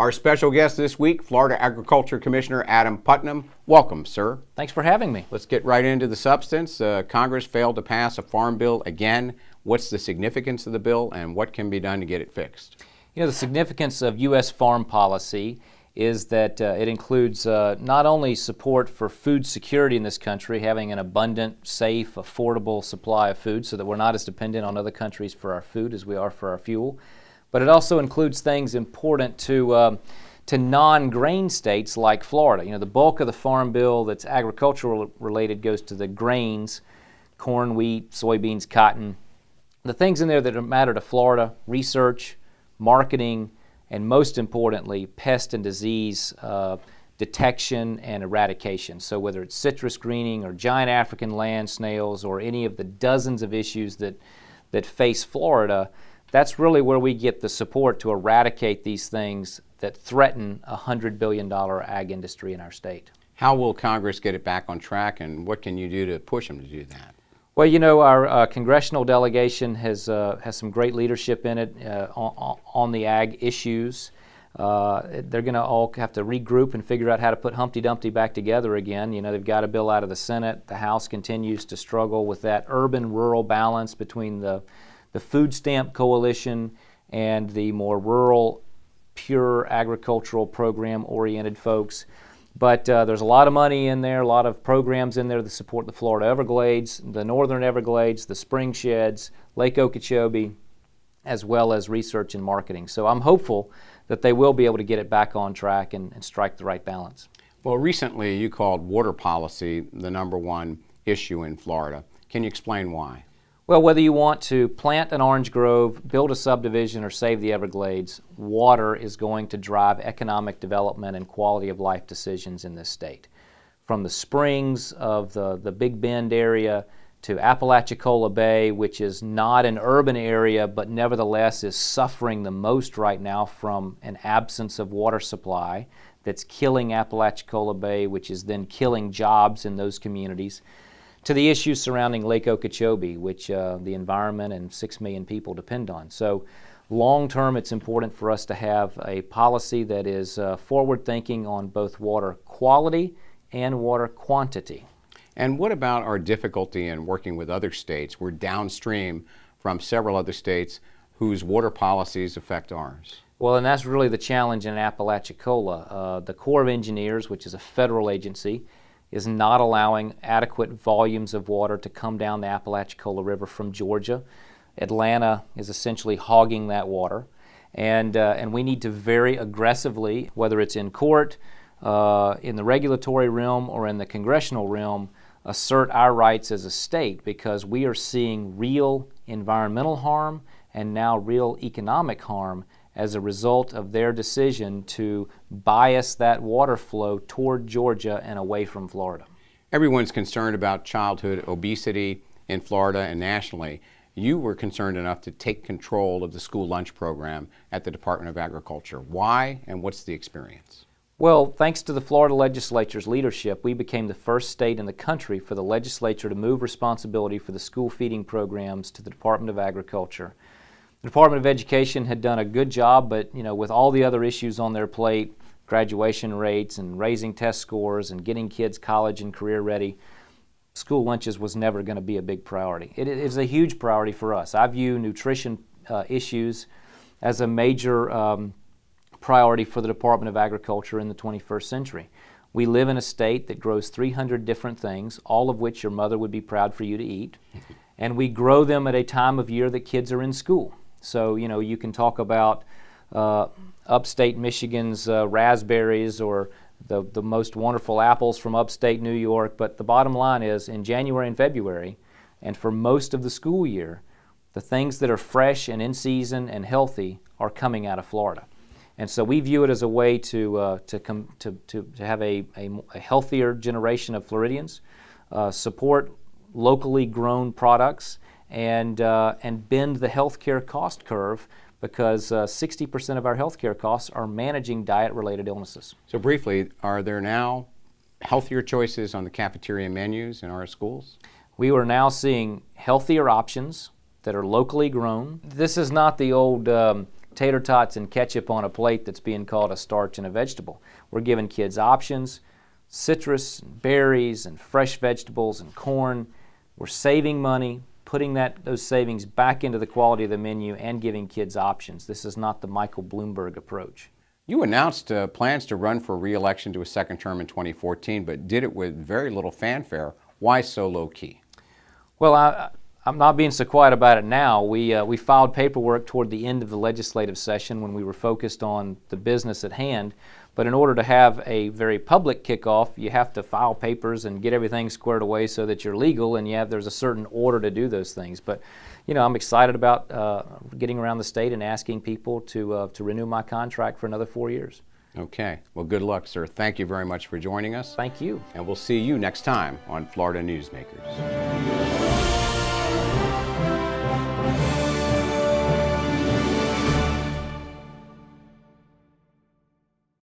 Our special guest this week, Florida Agriculture Commissioner Adam Putnam. Welcome, sir. Thanks for having me. Let's get right into the substance. Congress failed to pass a farm bill again. What's the significance of the bill and what can be done to get it fixed? You know, the significance of U.S. farm policy is that it includes not only support for food security in this country, having an abundant, safe, affordable supply of food so that we're not as dependent on other countries for our food as we are for our fuel, but it also includes things important to non-grain states like Florida. You know, the bulk of the farm bill that's agricultural related goes to the grains, corn, wheat, soybeans, cotton. The things in there that matter to Florida: research, marketing, and most importantly, pest and disease detection and eradication. So whether it's citrus greening or giant African land snails or any of the dozens of issues that face Florida, that's really where we get the support to eradicate these things that threaten a $100 billion ag industry in our state. How will Congress get it back on track, and what can you do to push them to do that? Well, you know, our congressional delegation has some great leadership in it on the ag issues. They're going to all have to regroup and figure out how to put Humpty Dumpty back together again. You know, they've got a bill out of the Senate. The House continues to struggle with that urban-rural balance between the food stamp coalition and the more rural, pure agricultural program-oriented folks. But there's a lot of money in there, a lot of programs in there that support the Florida Everglades, the Northern Everglades, the Spring Sheds, Lake Okeechobee, as well as research and marketing. So I'm hopeful that they will be able to get it back on track and strike the right balance. Well, recently you called water policy the #1 issue in Florida. Can you explain why? Well, whether you want to plant an orange grove, build a subdivision, or save the Everglades, water is going to drive economic development and quality of life decisions in this state. From the springs of the Big Bend area to Apalachicola Bay, which is not an urban area but nevertheless is suffering the most right now from an absence of water supply that's killing Apalachicola Bay, which is then killing jobs in those communities, to the issues surrounding Lake Okeechobee, which the environment and 6 million people depend on. So long term, it's important for us to have a policy that is forward-thinking on both water quality and water quantity. And what about our difficulty in working with other states? We're downstream from several other states whose water policies affect ours. Well, and that's really the challenge in Apalachicola. The Corps of Engineers, which is a federal agency, is not allowing adequate volumes of water to come down the Apalachicola River from Georgia. Atlanta is essentially hogging that water, and we need to very aggressively, whether it's in court, in the regulatory realm, or in the congressional realm, assert our rights as a state, because we are seeing real environmental harm and now real economic harm as a result of their decision to bias that water flow toward Georgia and away from Florida. Everyone's concerned about childhood obesity in Florida and nationally. You were concerned enough to take control of the school lunch program at the Department of Agriculture. Why, and what's the experience? Well, thanks to the Florida legislature's leadership, we became the first state in the country for the legislature to move responsibility for the school feeding programs to the Department of Agriculture. The Department of Education had done a good job, but with all the other issues on their plate, graduation rates and raising test scores and getting kids college and career ready, school lunches was never going to be a big priority. It is a huge priority for us. I view nutrition issues as a major priority for the Department of Agriculture in the 21st century. We live in a state that grows 300 different things, all of which your mother would be proud for you to eat, and we grow them at a time of year that kids are in school. So, you can talk about upstate Michigan's raspberries or the most wonderful apples from upstate New York, but the bottom line is in January and February, and for most of the school year, the things that are fresh and in season and healthy are coming out of Florida. And so we view it as a way to have a healthier generation of Floridians, support locally grown products, and bend the healthcare cost curve, because 60% of our healthcare costs are managing diet-related illnesses. So briefly, are there now healthier choices on the cafeteria menus in our schools? We are now seeing healthier options that are locally grown. This is not the old tater tots and ketchup on a plate that's being called a starch and a vegetable. We're giving kids options, citrus, and berries, and fresh vegetables, and corn. We're saving money, putting those savings back into the quality of the menu, and giving kids options. This is not the Michael Bloomberg approach. You announced plans to run for re-election to a second term in 2014, but did it with very little fanfare. Why so low-key? Well, I'm not being so quiet about it now. We filed paperwork toward the end of the legislative session when we were focused on the business at hand. But in order to have a very public kickoff, you have to file papers and get everything squared away so that you're legal, and there's a certain order to do those things. But I'm excited about getting around the state and asking people to renew my contract for another 4 years. Okay. Well, good luck, sir. Thank you very much for joining us. Thank you. And we'll see you next time on Florida Newsmakers.